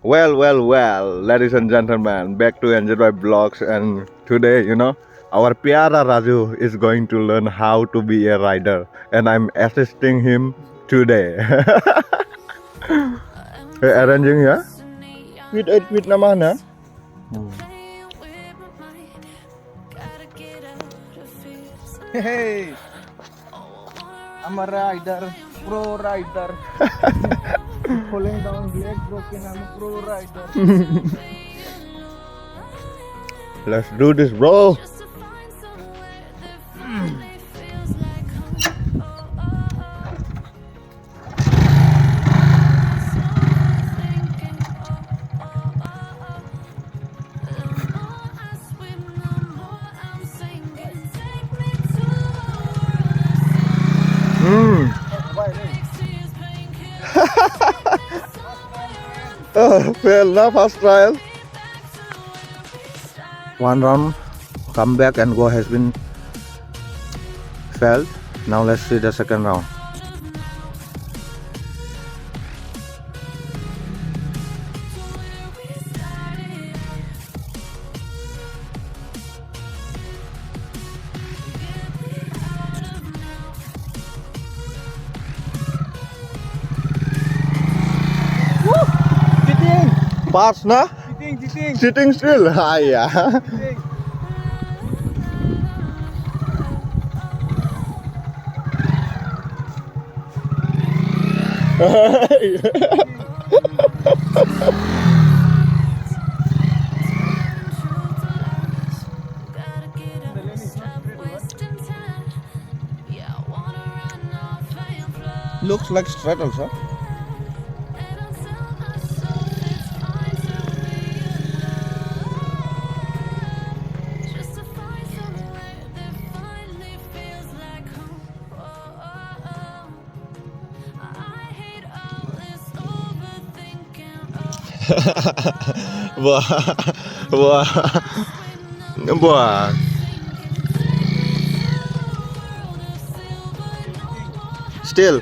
Well, ladies and gentlemen, back to Enjoy Vlogs, and today, our Pyara Raju is going to learn how to be a rider, and I'm assisting him today. Arranging, yeah? With namana? Hey, I'm a rider, pro rider. Pulling down the leg broken, I'm a pro rider. Let's do this, bro. Fail na first trial. One round, come back and go has been failed. Now let's see the second round. Cheating, Pass na? cheating. Sitting still. Ah, yeah. Looks like straight also. Wah, wah, wah. Still.